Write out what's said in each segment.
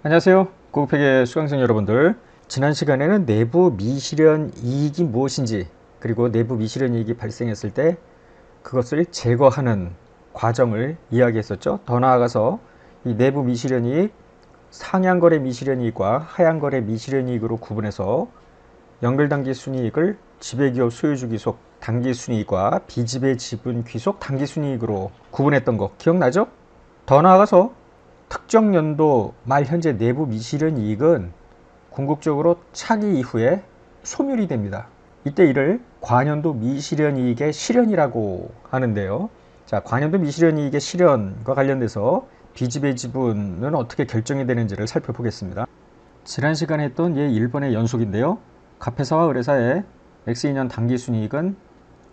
안녕하세요. 고급회계 수강생 여러분들. 지난 시간에는 내부 미실현 이익이 무엇인지, 그리고 내부 미실현 이익이 발생했을 때 그것을 제거하는 과정을 이야기했었죠. 더 나아가서 이 내부 미실현 이익, 상향거래 미실현 이익과 하향거래 미실현 이익으로 구분해서 연결당기 순이익을 지배기업 소유주 귀속 당기 순이익과 비지배 지분 귀속 당기 순이익으로 구분했던 거 기억나죠? 더 나아가서 특정 연도 말 현재 내부 미실현 이익은 궁극적으로 차기 이후에 소멸이 됩니다. 이때 이를 관연도 미실현 이익의 실현이라고 하는데요. 자, 관연도 미실현 이익의 실현과 관련돼서 비지배 지분은 어떻게 결정이 되는지를 살펴보겠습니다. 지난 시간에 했던 1번의 연속인데요. 갑회사와 의뢰사의 X2년 당기순이익은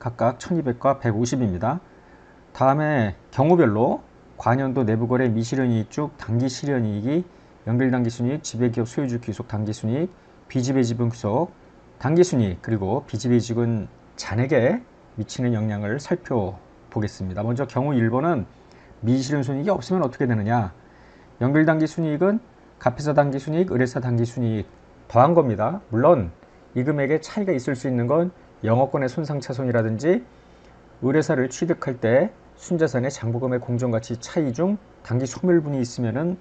각각 1200과 150입니다. 다음에 경우별로 관연도 내부거래 미실현이익 중 당기실현이익이 연결당기순이익, 지배기업 소유주 귀속 당기순이익, 비지배 지분 귀속 당기순이익, 그리고 비지배 지분 잔액에 미치는 영향을 살펴보겠습니다. 먼저 경우 1번은 미실현 손익이 없으면 어떻게 되느냐. 연결당기순이익은 갑회사 당기순이익, 의뢰사 당기순이익 더한 겁니다. 물론 이 금액에 차이가 있을 수 있는 건 영업권의 손상차손이라든지 의뢰사를 취득할 때 순자산의 장부금의 공정가치 차이 중 당기 소멸분이 있으면은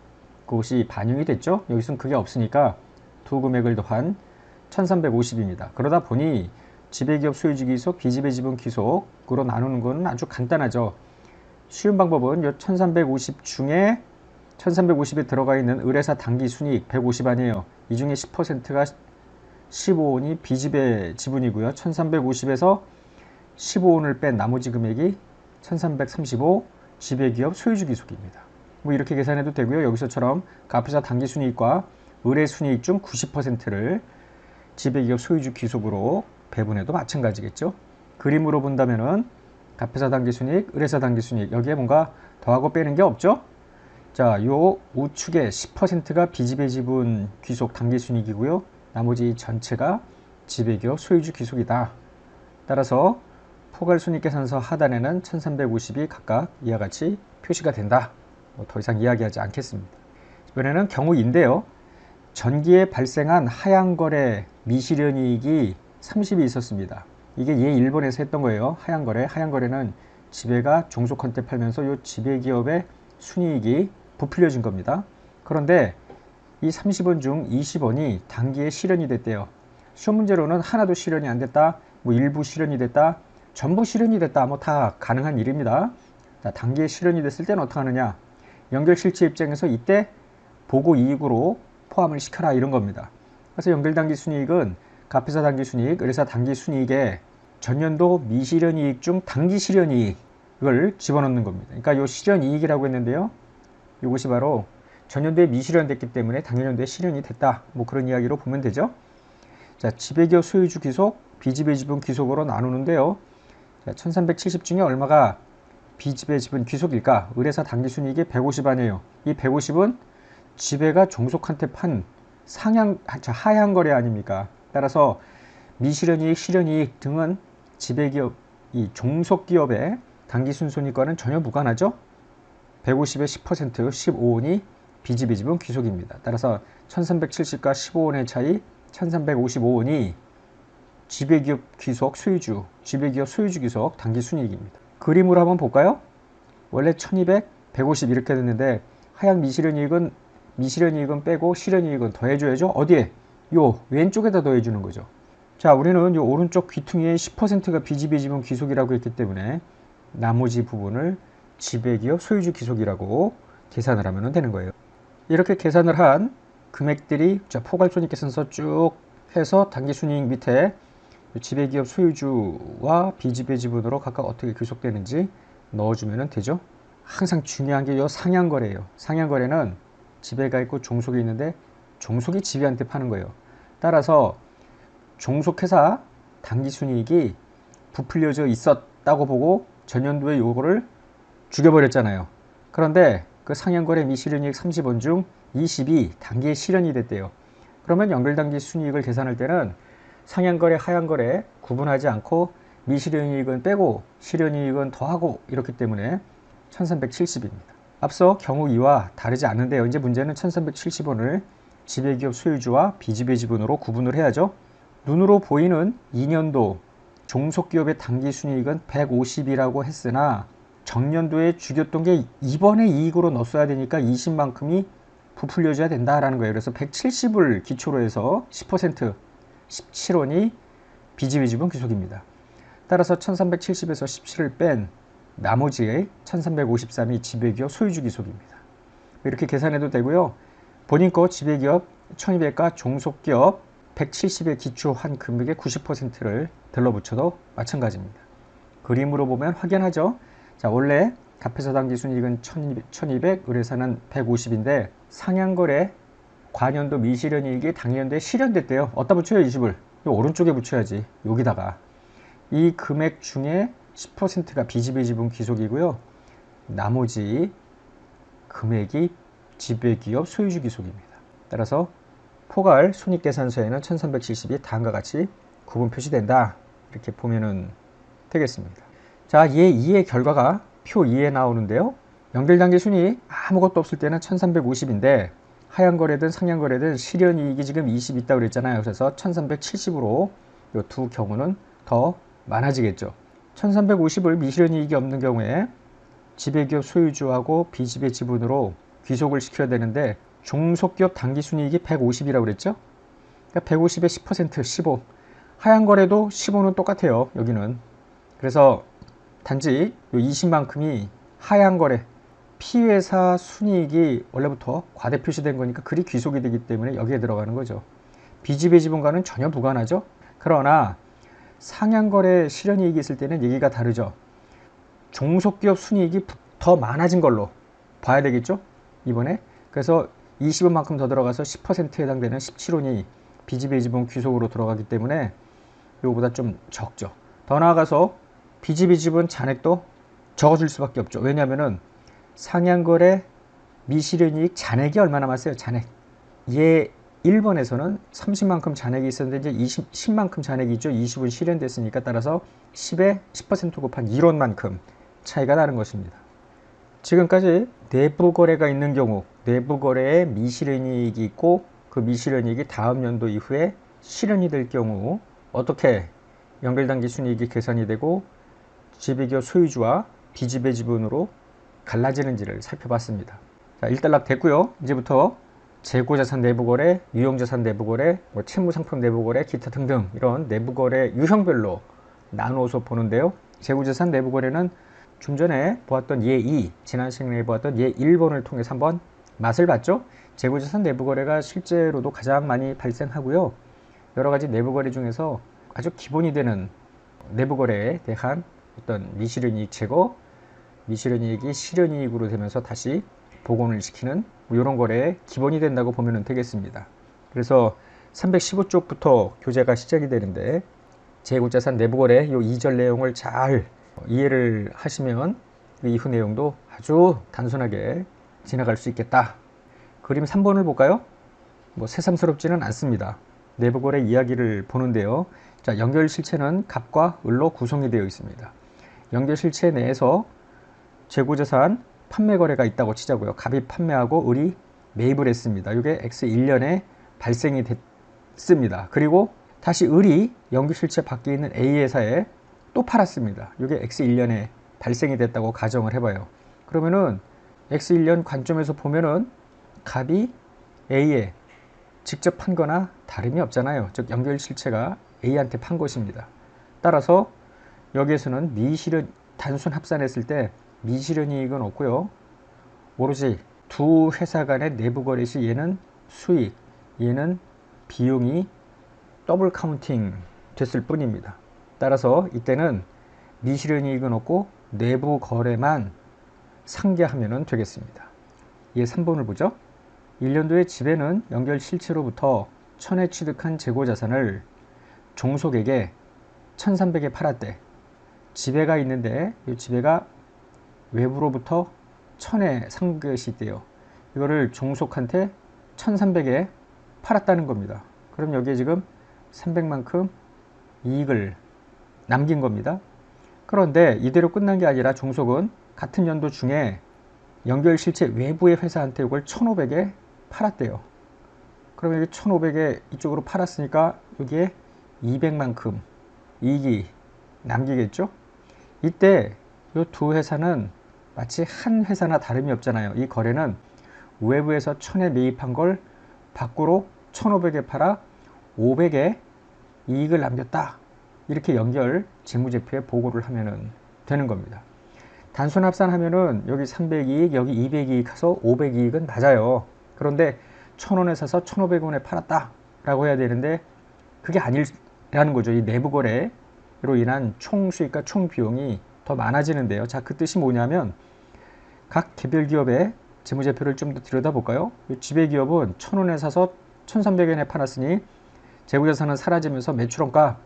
그것이 반영이 됐죠. 여기서는 그게 없으니까 두 금액을 더한 1350입니다. 그러다 보니 지배기업 소유주 귀속, 비지배 지분 귀속으로 나누는 건 아주 간단하죠. 쉬운 방법은 이 1350 중에 1350에 들어가 있는 의뢰사 당기 순이익 150 아니에요. 이 중에 10%가 15원이 비지배 지분이고요. 1350에서 15원을 뺀 나머지 금액이 1335 지배기업 소유주 귀속입니다. 뭐 이렇게 계산해도 되고요. 여기서처럼 갑회사 당기순이익과 의뢰순이익 중 90%를 지배기업 소유주 귀속으로 배분해도 마찬가지겠죠. 그림으로 본다면은 갑회사 당기순이익, 의뢰사 당기순이익 여기에 뭔가 더하고 빼는 게 없죠. 자, 요 우측에 10%가 비지배 지분 귀속 당기순이익이고요. 나머지 전체가 지배기업 소유주 귀속이다. 따라서 포괄순이익계산서 하단에는 1350이 각각 이와 같이 표시가 된다. 더 이상 이야기하지 않겠습니다. 이번에는 경우인데요. 전기에 발생한 하향거래 미실현이익이 30이 있었습니다. 이게 1번에서 했던 거예요. 하향거래는 지배가 종속한테 팔면서 이 지배기업의 순이익이 부풀려진 겁니다. 그런데 이 30원 중 20원이 단기에 실현이 됐대요. 시험 문제로는 하나도 실현이 안 됐다, 뭐 일부 실현이 됐다, 전부 실현이 됐다, 뭐 다 가능한 일입니다. 자, 단기에 실현이 됐을 때는 어떻게 하느냐. 연결실체 입장에서 이때 보고 이익으로 포함을 시켜라 이런 겁니다. 그래서 연결당기 순이익은 갑회사 당기 순이익, 의뢰사 당기 순이익에 전년도 미실현이익 중 당기 실현이익을 집어넣는 겁니다. 그러니까 이 실현이익이라고 했는데요. 이것이 바로 전년도에 미실현됐기 때문에 당년도에 실현이 됐다. 뭐 그런 이야기로 보면 되죠. 자, 지배기업 소유주 귀속, 비지배 지분 귀속으로 나누는데요. 자, 1370 중에 얼마가 비지배 지분 귀속일까? 의뢰사 당기순이익이 150 아니에요. 이 150은 지배가 종속한테 판 하향거래 아닙니까? 따라서 미실현이익, 실현이익 등은 지배기업, 이 종속기업의 당기순손익과는 전혀 무관하죠. 150의 10%, 15원이 비지배 지분 귀속입니다. 따라서 1370과 15원의 차이 1355원이 지배기업 귀속 소유주, 지배기업 소유주 귀속 당기순이익입니다. 그림으로 한번 볼까요? 원래 1200, 150 이렇게 됐는데 하향 미실현이익은 빼고 실현이익은 더해줘야죠. 어디에? 요 왼쪽에다 더해주는 거죠. 자, 우리는 요 오른쪽 귀퉁이에 10%가 비지배 지분 귀속이라고 했기 때문에 나머지 부분을 지배기업 소유주 귀속이라고 계산을 하면 되는 거예요. 이렇게 계산을 한 금액들이 포괄손익계산서 쭉 해서 당기순이익 밑에 지배기업 소유주와 비지배 지분으로 각각 어떻게 귀속되는지 넣어주면 되죠. 항상 중요한 게 이 상향거래예요. 상향거래는 지배가 있고 종속이 있는데 종속이 지배한테 파는 거예요. 따라서 종속회사 당기순이익이 부풀려져 있었다고 보고 전년도에 요거를 죽여버렸잖아요. 그런데 그 상향거래 미실현이익 30원 중 20이 단기에 실현이 됐대요. 그러면 연결당기 순이익을 계산할 때는 상향거래, 하향거래 구분하지 않고 미실현이익은 빼고 실현이익은 더하고 이렇기 때문에 1370입니다. 앞서 경우 2와 다르지 않는데요. 이제 문제는 1370원을 지배기업 소유주와 비지배 지분으로 구분을 해야죠. 눈으로 보이는 2년도 종속기업의 당기순이익은 150이라고 했으나 정년도에 죽였던 게 이번에 이익으로 넣었어야 되니까 20만큼이 부풀려줘야 된다라는 거예요. 그래서 170을 기초로 해서 10% 17원이 비지배 지분 귀속입니다. 따라서 1370에서 17을 뺀 나머지의 1353이 지배기업 소유주 귀속입니다. 이렇게 계산해도 되고요. 본인 거 지배기업 1200과 종속기업 170에 기초한 금액의 90%를 들러붙여도 마찬가지입니다. 그림으로 보면 확연하죠. 자, 원래 갑회사 당기순이익은 1200, 의뢰사는 150인데 상향거래 관연도 미실현이익이 당연도에 실현됐대요. 어디다 붙여요? 20을. 이 오른쪽에 붙여야지. 여기다가. 이 금액 중에 10%가 비지배 지분 귀속이고요. 나머지 금액이 지배기업 소유주 귀속입니다. 따라서 포괄 손익계산서에는 1370이 다음과 같이 구분 표시된다. 이렇게 보면은 되겠습니다. 자, 얘 2의 결과가 표 2에 나오는데요. 연결단계 순위 아무것도 없을 때는 1350인데 하향 거래든 상향 거래든 실현이익이 지금 20 있다고 그랬잖아요. 그래서 1370으로 이 두 경우는 더 많아지겠죠. 1350을 미실현이익이 없는 경우에 지배기업 소유주하고 비지배 지분으로 귀속을 시켜야 되는데 종속기업 당기순이익이 150이라고 그랬죠. 그러니까 150에 10% 15. 하향 거래도 15는 똑같아요. 여기는. 그래서 단지 20만큼이 하향 거래 피회사 순이익이 원래부터 과대 표시된 거니까 그리 귀속이 되기 때문에 여기에 들어가는 거죠. 비지배 지분과는 전혀 무관하죠. 그러나 상향거래 실현이익이 있을 때는 얘기가 다르죠. 종속기업 순이익이 더 많아진 걸로 봐야 되겠죠. 이번에. 그래서 20원만큼 더 들어가서 10%에 해당되는 17원이 비지배 지분 귀속으로 들어가기 때문에 이거보다 좀 적죠. 더 나아가서 비지배 지분 잔액도 적어질 수밖에 없죠. 왜냐하면은 상향거래 미실현이익 잔액이 얼마 남았어요? 잔액. 얘 1번에서는 30만큼 잔액이 있었는데 이제 10만큼 잔액이 있죠. 20은 실현됐으니까 따라서 10에 10% 곱한 1원만큼 차이가 나는 것입니다. 지금까지 내부 거래가 있는 경우 내부 거래에 미실현이익이 있고 그 미실현이익이 다음 연도 이후에 실현이 될 경우 어떻게 연결단기 순이익이 계산이 되고 지배기업 소유주와 비지배 지분으로 갈라지는지를 살펴봤습니다. 자, 일단락 됐고요. 이제부터 재고자산 내부거래, 유형자산 내부거래, 채무상품 내부거래, 기타 등등 이런 내부거래 유형별로 나누어서 보는데요. 재고자산 내부거래는 좀 전에 보았던 예 2, 지난 시간에 보았던 예 1번을 통해서 한번 맛을 봤죠. 재고자산 내부거래가 실제로도 가장 많이 발생하고요. 여러 가지 내부거래 중에서 아주 기본이 되는 내부거래에 대한 어떤 미실현이익 제거, 미실현이익이 실현이익으로 되면서 다시 복원을 시키는 이런 거래에 기본이 된다고 보면 되겠습니다. 그래서 315쪽부터 교재가 시작이 되는데 재고자산 내부거래 이 2절 내용을 잘 이해를 하시면 그 이후 내용도 아주 단순하게 지나갈 수 있겠다. 그림 3번을 볼까요? 뭐 새삼스럽지는 않습니다. 내부거래 이야기를 보는데요. 자, 연결실체는 갑과 을로 구성이 되어 있습니다. 연결실체 내에서 재고자산 판매 거래가 있다고 치자고요. 갑이 판매하고 을이 매입을 했습니다. 이게 X1년에 발생이 됐습니다. 그리고 다시 을이 연결실체 밖에 있는 A 회사에 또 팔았습니다. 이게 X1년에 발생이 됐다고 가정을 해봐요. 그러면은 X1년 관점에서 보면은 갑이 A에 직접 판 거나 다름이 없잖아요. 즉 연결실체가 A한테 판 것입니다. 따라서 여기에서는 미실현 단순 합산했을 때 미실현이익은 없고요. 오로지 두 회사 간의 내부 거래 시 얘는 수익, 얘는 비용이 더블 카운팅 됐을 뿐입니다. 따라서 이때는 미실현이익은 없고 내부 거래만 상계하면 되겠습니다. 얘 3번을 보죠. 1년도에 지배는 연결 실체로부터 1000에 취득한 재고자산을 종속에게 1300에 팔았대. 지배가 있는데 이 지배가 외부로부터 1000에 산 것이 있대요. 이거를 종속한테 1300에 팔았다는 겁니다. 그럼 여기에 지금 300만큼 이익을 남긴 겁니다. 그런데 이대로 끝난 게 아니라 종속은 같은 연도 중에 연결실체 외부의 회사한테 이걸 1,500에 팔았대요. 그러면 여기 1,500에 이쪽으로 팔았으니까 여기에 200만큼 이익이 남기겠죠? 이때 이 두 회사는 마치 한 회사나 다름이 없잖아요. 이 거래는 외부에서 1,000에 매입한 걸 밖으로 1,500에 팔아 500에 이익을 남겼다. 이렇게 연결 재무제표에 보고를 하면 되는 겁니다. 단순 합산하면은 여기 300이익, 여기 200이익 해서 500이익은 맞아요. 그런데 1,000원에 사서 1,500원에 팔았다 라고 해야 되는데 그게 아니라는 거죠. 이 내부 거래로 인한 총 수익과 총 비용이 더 많아지는데요. 자, 그 뜻이 뭐냐면 각 개별 기업의 재무제표를 좀 더 들여다볼까요? 지배기업은 1,000원에 사서 1,300원에 팔았으니 재고자산은 사라지면서 매출원가,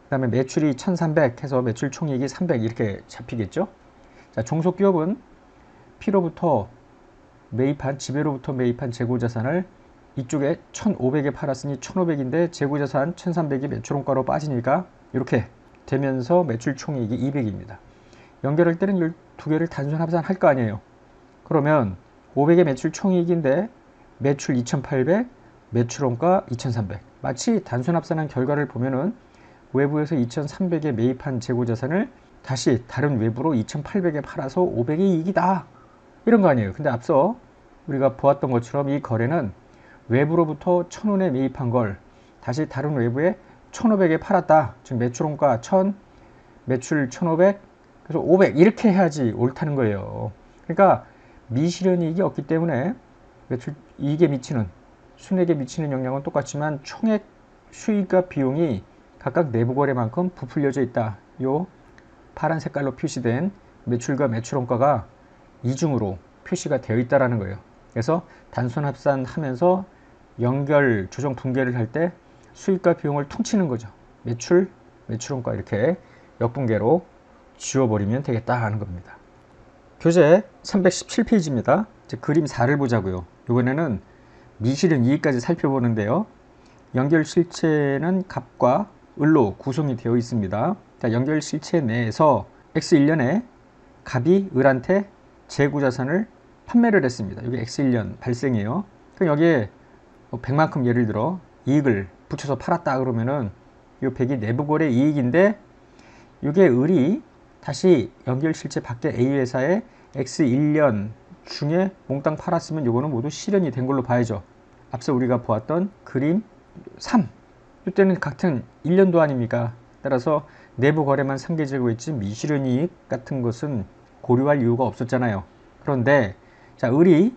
그 다음에 매출이 1,300 해서 매출 총이익이 300 이렇게 잡히겠죠. 자, 종속기업은 P로부터 매입한, 지배로부터 매입한 재고자산을 이쪽에 1,500에 팔았으니 1,500인데 재고자산 1,300이 매출원가로 빠지니까 이렇게 되면서 매출 총이익이 200입니다. 연결할 때는 이 두 개를 단순 합산할 거 아니에요. 그러면 500의 매출 총이익인데 매출 2,800, 매출원가 2,300. 마치 단순 합산한 결과를 보면은 외부에서 2,300에 매입한 재고자산을 다시 다른 외부로 2,800에 팔아서 500의 이익이다. 이런 거 아니에요. 근데 앞서 우리가 보았던 것처럼 이 거래는 외부로부터 1,000원에 매입한 걸 다시 다른 외부에 1,500에 팔았다. 즉 매출원가 1,000, 매출 1,500, 그래서 500 이렇게 해야지 옳다는 거예요. 그러니까 미실현 이익이 없기 때문에 매출 이익에 미치는, 순액에 미치는 영향은 똑같지만 총액 수익과 비용이 각각 내부 거래만큼 부풀려져 있다. 요 파란 색깔로 표시된 매출과 매출원가가 이중으로 표시가 되어 있다라는 거예요. 그래서 단순 합산하면서 연결 조정 분계를 할 때 수익과 비용을 퉁치는 거죠. 매출, 매출원가 이렇게 역분계로 지워버리면 되겠다 하는 겁니다. 교재 317페이지입니다. 이제 그림 4를 보자고요. 이번에는 미실현 이익까지 살펴보는데요. 연결 실체는 갑과 을로 구성이 되어 있습니다. 자, 연결 실체 내에서 X1년에 갑이 을한테 재고자산을 판매를 했습니다. 여기 X1년 발생이에요. 그럼 여기에 100만큼 예를 들어 이익을 붙여서 팔았다 그러면은 이 100이 내부거래 이익인데 이게 을이 다시 연결 실체 밖에 A 회사에 X1년 중에 몽땅 팔았으면 이거는 모두 실현이 된 걸로 봐야죠. 앞서 우리가 보았던 그림 3. 이때는 같은 1년도 아닙니까? 따라서 내부 거래만 상계되고 있지 미실현 이익 같은 것은 고려할 이유가 없었잖아요. 그런데 자, 을이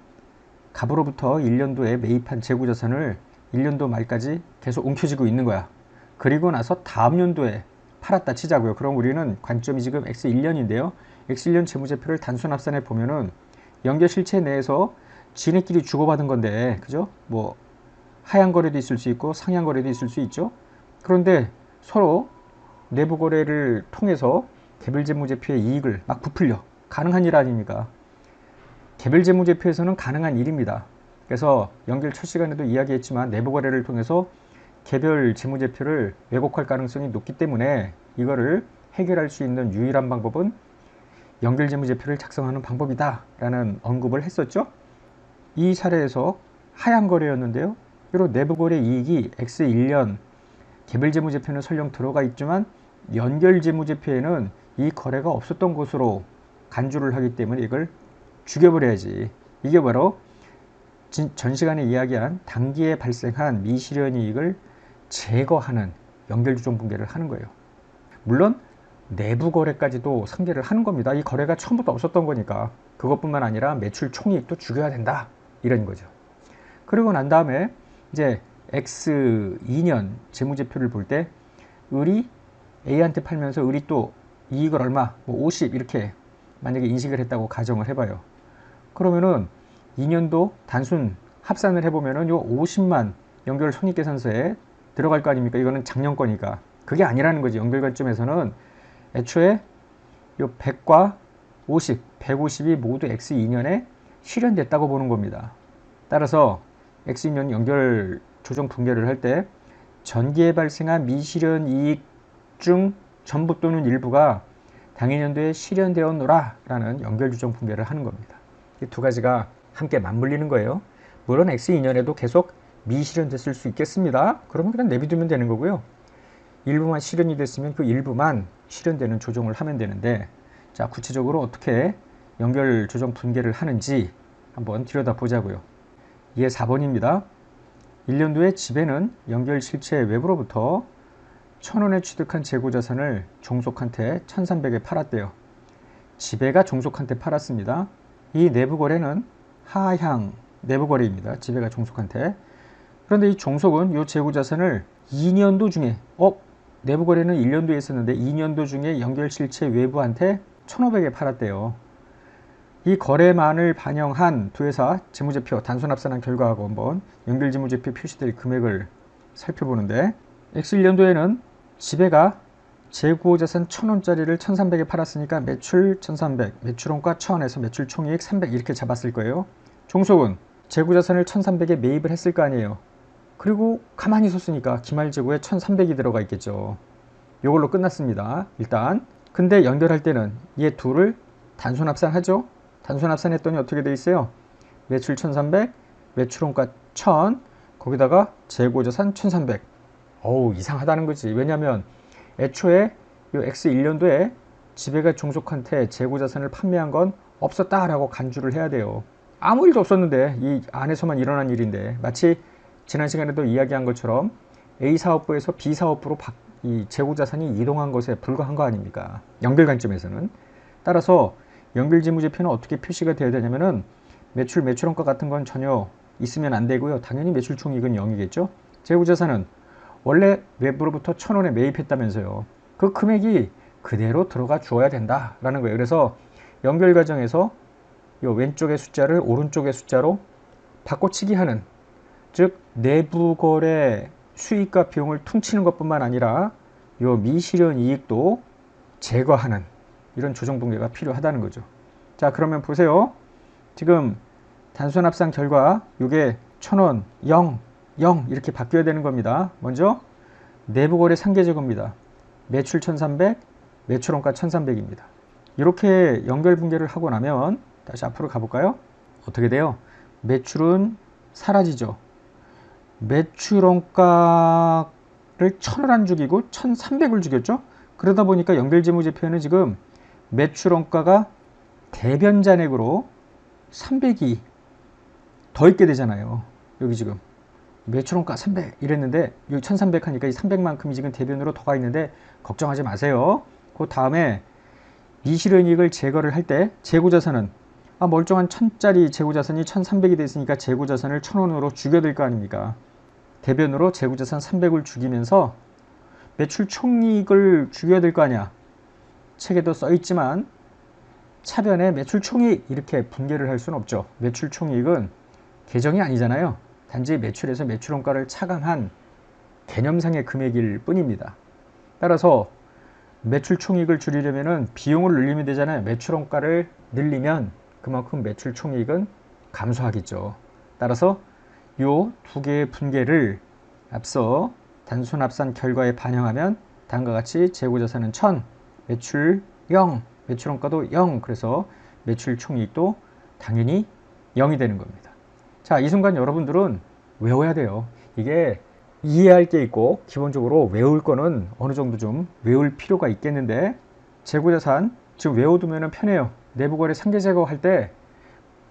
갑으로부터 1년도에 매입한 재고자산을 1년도 말까지 계속 움켜쥐고 있는 거야. 그리고 나서 다음 연도에 팔았다 치자고요. 그럼 우리는 관점이 지금 X1년인데요. X1년 재무제표를 단순 합산해 보면은 연결 실체 내에서 지네끼리 주고받은 건데, 그죠? 뭐 하향 거래도 있을 수 있고 상향 거래도 있을 수 있죠. 그런데 서로 내부 거래를 통해서 개별 재무제표의 이익을 막 부풀려 가능한 일 아닙니까? 개별 재무제표에서는 가능한 일입니다. 그래서 연결 첫 시간에도 이야기했지만 내부 거래를 통해서 개별 재무제표를 왜곡할 가능성이 높기 때문에 이거를 해결할 수 있는 유일한 방법은 연결 재무제표를 작성하는 방법이다 라는 언급을 했었죠. 이 사례에서 하향 거래였는데요. 이런 내부 거래 이익이 X1년 개별 재무제표는 설령 들어가 있지만 연결 재무제표에는 이 거래가 없었던 것으로 간주를 하기 때문에 이걸 죽여버려야지. 이게 바로 전 시간에 이야기한 단기에 발생한 미실현 이익을 제거하는 연결조정 분계를 하는 거예요. 물론 내부 거래까지도 상계를 하는 겁니다. 이 거래가 처음부터 없었던 거니까. 그것뿐만 아니라 매출 총이익도 죽여야 된다 이런 거죠. 그리고 난 다음에 이제 X2년 재무제표를 볼 때 을이 A한테 팔면서 을이 또 이익을 얼마, 뭐 50 이렇게 만약에 인식을 했다고 가정을 해봐요. 그러면은 2년도 단순 합산을 해보면은 요 50만 연결 손익계산서에 들어갈 거 아닙니까? 이거는 작년 거니까. 그게 아니라는 거지. 연결 관점에서는 애초에 요 100과 50, 150이 모두 X2년에 실현됐다고 보는 겁니다. 따라서 X2년 연결 조정 분계를 할 때 전기에 발생한 미실현 이익 중 전부 또는 일부가 당해년도에 실현되었노라 라는 연결 조정 분계를 하는 겁니다. 이 두 가지가 함께 맞물리는 거예요. 물론 X2년에도 계속 미실현됐을 수 있겠습니다. 그러면 그냥 내비두면 되는 거고요. 일부만 실현이 됐으면 그 일부만 실현되는 조정을 하면 되는데, 자, 구체적으로 어떻게 연결 조정 분계를 하는지 한번 들여다보자고요. 이게 4번입니다. 1년도에 지배는 연결 실체 외부로부터 1,000원에 취득한 재고자산을 종속한테 1,300에 팔았대요. 지배가 종속한테 팔았습니다. 이 내부거래는 하향 내부거래입니다. 지배가 종속한테. 그런데 이 종속은 이 재고자산을 2년도 중에 내부거래는 1년도에 있었는데 2년도 중에 연결실체 외부한테 1,500에 팔았대요. 이 거래만을 반영한 두 회사 재무제표 단순합산한 결과하고 한번 연결재무제표 표시될 금액을 살펴보는데, X1년도에는 지배가 재고자산 1,000원짜리를 1,300에 팔았으니까 매출 1,300, 매출원가 1,000원에서 매출 총이익 300 이렇게 잡았을 거예요. 종속은 재고자산을 1,300에 매입을 했을 거 아니에요. 그리고 가만히 있었으니까 기말재고에 1,300이 들어가 있겠죠. 이걸로 끝났습니다. 일단 근데 연결할 때는 얘 둘을 단순합산하죠. 단순합산했더니 어떻게 돼 있어요? 매출 1,300, 매출원가 1,000, 거기다가 재고자산 1,300. 어우, 이상하다는 거지. 왜냐면 애초에 이 X1년도에 지배가 종속한테 재고자산을 판매한 건 없었다라고 간주를 해야 돼요. 아무 일도 없었는데 이 안에서만 일어난 일인데, 마치 지난 시간에도 이야기한 것처럼 A 사업부에서 B 사업부로 이 재고자산이 이동한 것에 불과한 거 아닙니까? 연결 관점에서는. 따라서 연결재무제표는 어떻게 표시가 돼야 되냐면은 매출원가 같은 건 전혀 있으면 안 되고요. 당연히 매출총익은 0이겠죠. 재고자산은 원래 외부로부터 1,000원에 매입했다면서요. 그 금액이 그대로 들어가 주어야 된다라는 거예요. 그래서 연결 과정에서 이 왼쪽의 숫자를 오른쪽의 숫자로 바꿔치기 하는, 즉 내부 거래 수익과 비용을 퉁치는 것뿐만 아니라 이 미실현 이익도 제거하는 이런 조정 분계가 필요하다는 거죠. 자, 그러면 보세요. 지금 단순합산 결과 이게 1,000원 0 이렇게 바뀌어야 되는 겁니다. 먼저 내부거래 상계제거입니다. 매출 1,300, 매출원가 1,300입니다. 이렇게 연결 분계를 하고 나면 다시 앞으로 가볼까요? 어떻게 돼요? 매출은 사라지죠. 매출원가를 1,000을 안 죽이고 1,300을 죽였죠. 그러다 보니까 연결재무제표에는 지금 매출원가가 대변잔액으로 300이 더 있게 되잖아요. 여기 지금 매출원가 300 이랬는데 여기 1,300 하니까 이 300만큼이 지금 대변으로 더가 있는데 걱정하지 마세요. 그 다음에 미실현이익을 제거를 할 때 재고자산은 멀쩡한 1,000짜리 재고자산이 1,300이 됐으니까 재고자산을 1,000원으로 죽여야 거 아닙니까? 대변으로 재고자산 300을 죽이면서 매출 총이익을 죽여야 될 거 아니야. 책에도 써 있지만 차변에 매출 총이익 이렇게 분계를 할 수는 없죠. 매출 총이익은 계정이 아니잖아요. 단지 매출에서 매출원가를 차감한 개념상의 금액일 뿐입니다. 따라서 매출 총이익을 줄이려면 비용을 늘리면 되잖아요. 매출원가를 늘리면 그만큼 매출 총이익은 감소하겠죠. 따라서 이 두 개의 분계를 앞서 단순합산 결과에 반영하면 다음과 같이 재고자산은 1,000, 매출 0, 매출원가도 0, 그래서 매출 총이익도 당연히 0이 되는 겁니다. 자, 이 순간 여러분들은 외워야 돼요. 이게 이해할 게 있고 기본적으로 외울 거는 어느 정도 좀 외울 필요가 있겠는데, 재고자산 지금 외워두면 편해요. 내부거래 상계제거 할 때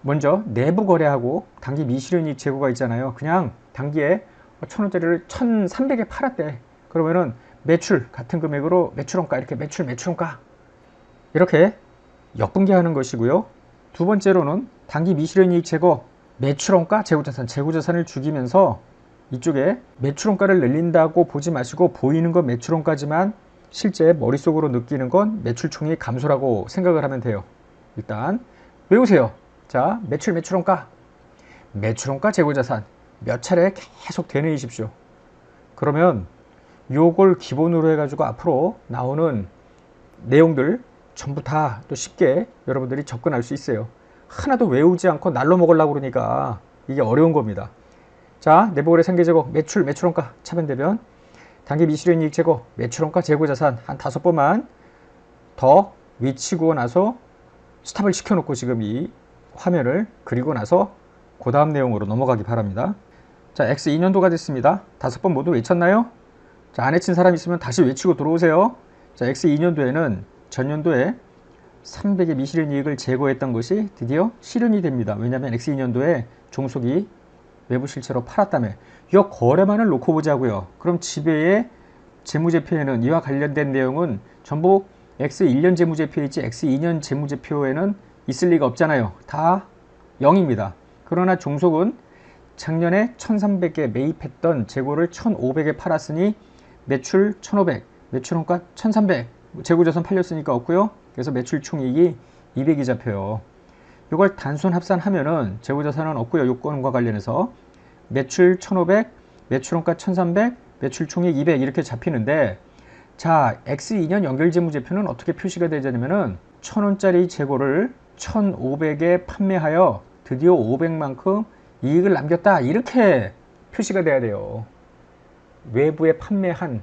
먼저 내부거래하고 단기 미실현이익 제고가 있잖아요. 그냥 단기에 1,000원짜리를 1,300에 팔았대. 그러면은 매출 같은 금액으로 매출원가 이렇게 매출원가 이렇게 역분계하는 것이고요. 두 번째로는 단기 미실현이익 제거 매출원가 재고자산을 죽이면서 이쪽에 매출원가를 늘린다고 보지 마시고 보이는 건 매출원가지만 실제 머릿속으로 느끼는 건 매출총이익 감소라고 생각을 하면 돼요. 일단 외우세요. 자, 매출원가 재고자산 몇 차례 계속 되뇌이십시오. 그러면 요걸 기본으로 해가지고 앞으로 나오는 내용들 전부 다 또 쉽게 여러분들이 접근할 수 있어요. 하나도 외우지 않고 날로 먹으려고 그러니까 이게 어려운 겁니다. 자, 내부거래 상계제거 매출원가 차변대변, 단기 미실현이익 제거 매출원가 재고자산 한 5번만 더 외치고 나서 스탑을 시켜놓고 지금 이 화면을 그리고 나서 그 다음 내용으로 넘어가기 바랍니다. 자, X 2년도가 됐습니다. 5번 모두 외쳤나요? 자, 안 외친 사람 있으면 다시 외치고 들어오세요. 자, X 2년도에는 전년도에 300의 미실현 이익을 제거했던 것이 드디어 실현이 됩니다. 왜냐하면 X 2년도에 종속이 외부 실체로 팔았다며. 이 거래만을 놓고 보자고요. 그럼 지배의 재무제표에는 이와 관련된 내용은 전부 X 1년 재무제표에 있지 X 2년 재무제표에는 있을 리가 없잖아요. 다 0입니다. 그러나 종속은 작년에 1300개 매입했던 재고를 1500에 팔았으니 매출 1500, 매출원가 1300, 재고자산 팔렸으니까 없고요. 그래서 매출 총이익이 200이 잡혀요. 이걸 단순 합산하면은 재고자산은 없고요. 요건과 관련해서 매출 1500, 매출원가 1300, 매출 총이익 200 이렇게 잡히는데, 자, X2년 연결재무제표는 어떻게 표시가 되냐면은 1000원짜리 재고를 1500에 판매하여 드디어 500만큼 이익을 남겼다, 이렇게 표시가 돼야 돼요. 외부에 판매한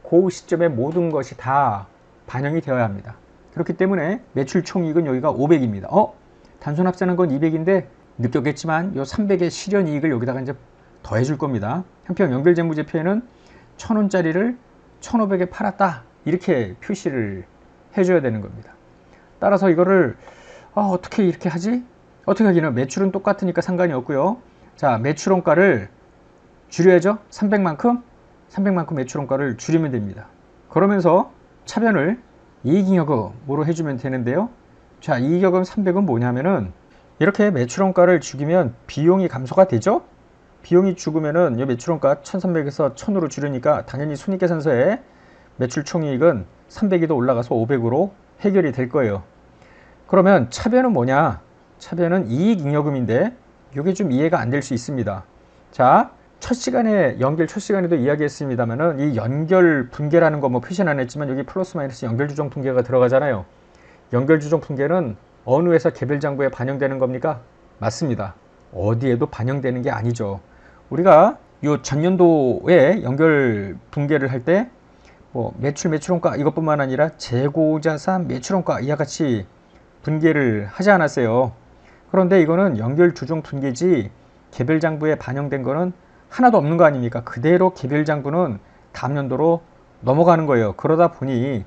그 시점에 모든 것이 다 반영이 되어야 합니다. 그렇기 때문에 매출 총이익은 여기가 500입니다. 단순 합산한 건 200인데 느꼈겠지만 요 300의 실현 이익을 여기다가 이제 더해 줄 겁니다. 한편 연결재무제표에는 1000원짜리를 1500에 팔았다, 이렇게 표시를 해줘야 되는 겁니다. 따라서 이거를 어떻게 이렇게 하지? 어떻게 하기는 매출은 똑같으니까 상관이 없고요. 자, 매출원가를 줄여야죠. 300만큼 매출원가를 줄이면 됩니다. 그러면서 차변을 이익잉여금으로 해주면 되는데요. 자, 이익여금 300은 뭐냐면은 이렇게 매출원가를 죽이면 비용이 감소가 되죠. 비용이 죽으면은 이 매출원가 1300에서 1000으로 줄으니까 당연히 손익계산서에 매출 총이익은 300이 더 올라가서 500으로 해결이 될 거예요. 그러면 차변은 뭐냐? 차변은 이익잉여금인데 이게 좀 이해가 안 될 수 있습니다. 자, 첫 시간에도 이야기했습니다만은 이 연결 분계라는 거 뭐 표시는 안 했지만 여기 플러스 마이너스 연결 주종 분계가 들어가잖아요. 연결 주종 분계는 어느 회사 개별 장부에 반영되는 겁니까? 맞습니다. 어디에도 반영되는 게 아니죠. 우리가 요 전년도에 연결 분계를 할 때 뭐 매출원가 이것뿐만 아니라 재고자산, 매출원가 이와 같이 분계를 하지 않았어요. 그런데 이거는 연결 주종 분계지 개별 장부에 반영된 거는 하나도 없는 거 아닙니까? 그대로 개별 장부는 다음 연도로 넘어가는 거예요. 그러다 보니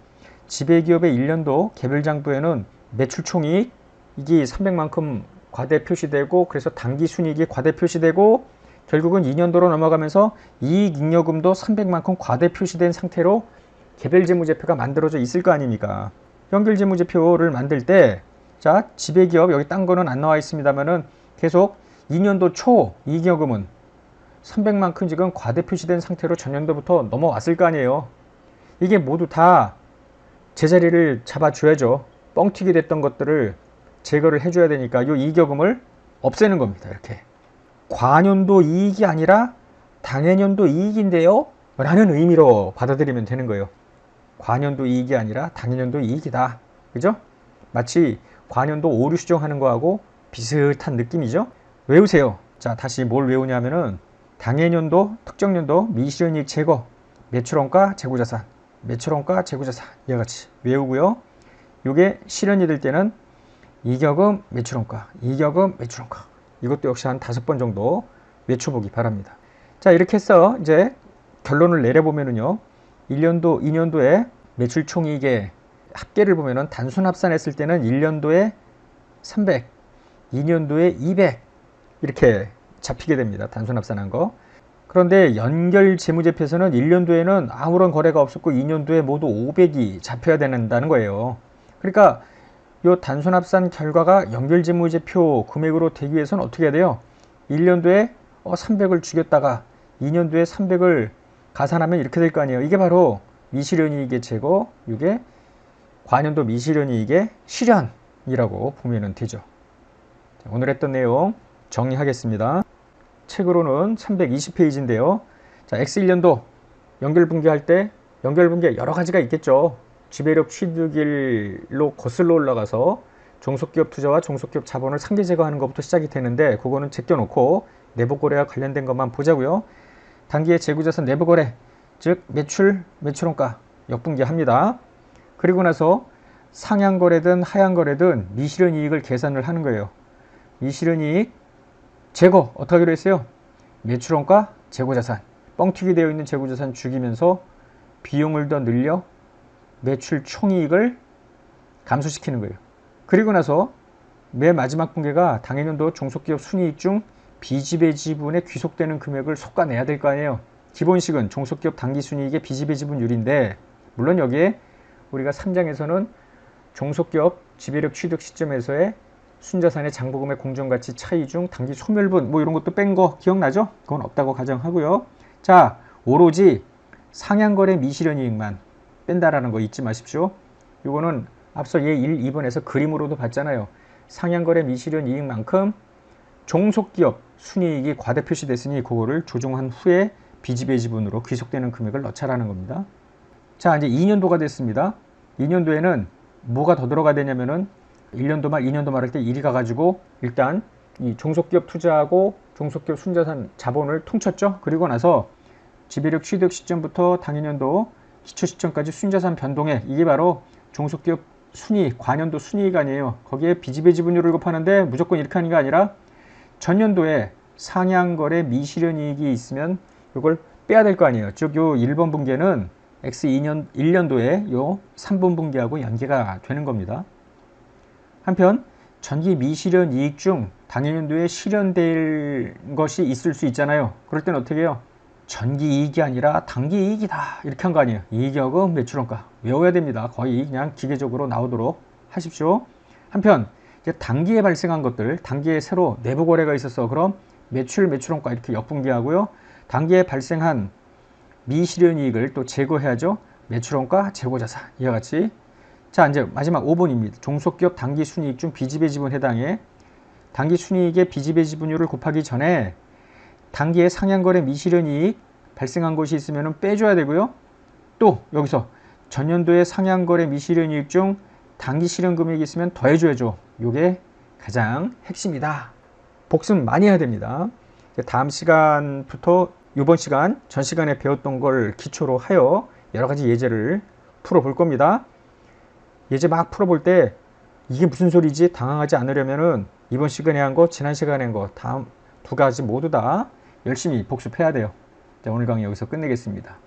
지배기업의 1년도 개별 장부에는 매출 총이익 이게 300만큼 과대 표시되고, 그래서 당기 순이익이 과대 표시되고, 결국은 2년도로 넘어가면서 이익잉여금도 300만큼 과대 표시된 상태로 개별재무제표가 만들어져 있을 거 아닙니까? 연결재무제표를 만들 때, 자, 지배기업 여기 딴 거는 안 나와 있습니다만은 계속 2년도 초 이익잉여금은 300만큼 지금 과대 표시된 상태로 전년도부터 넘어왔을 거 아니에요. 이게 모두 다 제자리를 잡아줘야죠. 뻥튀기 됐던 것들을 제거를 해줘야 되니까 이 이익여금을 없애는 겁니다. 이렇게 과년도 이익이 아니라 당해년도 이익인데요 라는 의미로 받아들이면 되는 거예요. 과년도 이익이 아니라 당해년도 이익이다. 그죠? 마치 과년도 오류 수정하는 거하고 비슷한 느낌이죠. 외우세요. 자, 다시 뭘 외우냐면은 당해년도 특정년도 미실현이익 제거, 매출원가 재고자산, 매출원가 재고자산 이와 같이 외우고요. 이게 실현이 될 때는 이익여금 매출원가, 이익여금 매출원가, 이것도 역시 한 5번 정도 외쳐보기 바랍니다. 자, 이렇게 해서 이제 결론을 내려보면은요, 1년도, 2년도에 매출 총이익의 합계를 보면은 단순 합산했을 때는 1년도에 300, 2년도에 200 이렇게 잡히게 됩니다. 단순 합산한 거. 그런데 연결 재무제표에서는 1년도에는 아무런 거래가 없었고 2년도에 모두 500이 잡혀야 된다는 거예요. 그러니까 이 단순 합산 결과가 연결 재무제표 금액으로 되기 위해서는 어떻게 해야 돼요? 1년도에 300을 죽였다가 2년도에 300을 가산하면 이렇게 될 거 아니에요. 이게 바로 미실현이익의 제거, 이게 과년도 미실현이익의 실현이라고 보면 되죠. 자, 오늘 했던 내용 정리하겠습니다. 책으로는 320페이지인데요. 자, X1년도 연결분계할 때 연결분계 여러 가지가 있겠죠. 지배력 취득일로 거슬러 올라가서 종속기업 투자와 종속기업 자본을 상계 제거하는 것부터 시작이 되는데 그거는 제껴놓고 내부거래와 관련된 것만 보자고요. 단기의 재고자산 내부거래, 즉 매출원가 역분계합니다. 그리고 나서 상향거래든 하향거래든 미실현이익을 계산을 하는 거예요. 미실현이익 제거 어떻게 하기로 했어요? 매출원가 재고자산, 뻥튀기 되어 있는 재고자산 죽이면서 비용을 더 늘려 매출 총이익을 감소시키는 거예요. 그리고 나서 맨 마지막 분계가 당해년도 종속기업 순이익 중 비지배 지분에 귀속되는 금액을 솎아내야 될 거 아니에요. 기본식은 종속기업 당기순이익의 비지배 지분율인데, 물론 여기에 우리가 3장에서는 종속기업 지배력 취득 시점에서의 순자산의 장부금의 공정가치 차이 중 당기 소멸분 뭐 이런 것도 뺀 거 기억나죠? 그건 없다고 가정하고요. 자, 오로지 상향거래 미실현이익만 뺀다라는 거 잊지 마십시오. 이거는 앞서 예 1, 2번에서 그림으로도 봤잖아요. 상향거래 미실현이익만큼 종속기업 순이익이 과대 표시됐으니 그거를 조정한 후에 비지배 지분으로 귀속되는 금액을 넣자라는 겁니다. 자, 이제 2년도가 됐습니다. 2년도에는 뭐가 더 들어가야 되냐면은 1년도 말, 2년도 말 할 때 1위 가가지고 일단 이 종속기업 투자하고 종속기업 순자산 자본을 퉁쳤죠. 그리고 나서 지배력 취득 시점부터 당해년도 기초 시점까지 순자산 변동액, 이게 바로 종속기업 순이익, 관년도 순이익 아니에요. 거기에 비지배 지분율을 곱하는데 무조건 이렇게 하는 게 아니라 전년도에 상향거래 미실현이익이 있으면 이걸 빼야 될 거 아니에요. 즉 요 1번 분계는 X2년 1년도에 요 3번 분계하고 연계가 되는 겁니다. 한편 전기 미실현 이익 중 당해년도에 실현될 것이 있을 수 있잖아요. 그럴 땐 어떻게 해요? 전기 이익이 아니라 당기 이익이다 이렇게 한 거 아니에요. 이익여금 매출원가 외워야 됩니다. 거의 그냥 기계적으로 나오도록 하십시오. 한편 이제 당기에 발생한 것들, 당기에 새로 내부 거래가 있었어. 그럼 매출원가 이렇게 역분기하고요. 당기에 발생한 미실현 이익을 또 제거해야죠. 매출원가, 재고자산 이와 같이. 자, 이제 마지막 5번입니다. 종속기업 당기순이익 중 비지배 지분 해당에 당기순이익의 비지배 지분율을 곱하기 전에 당기의 상향거래 미실현 이익 발생한 것이 있으면 빼줘야 되고요. 또 여기서 전년도에 상향거래 미실현 이익 중 당기 실현 금액이 있으면 더해줘야죠. 이게 가장 핵심이다. 복습 많이 해야 됩니다. 다음 시간부터 이번 시간, 전 시간에 배웠던 걸 기초로 하여 여러 가지 예제를 풀어볼 겁니다. 예제 막 풀어볼 때 이게 무슨 소리지? 당황하지 않으려면은 이번 시간에 한 거, 지난 시간에 한 거, 다음 두 가지 모두 다 열심히 복습해야 돼요. 자, 오늘 강의 여기서 끝내겠습니다.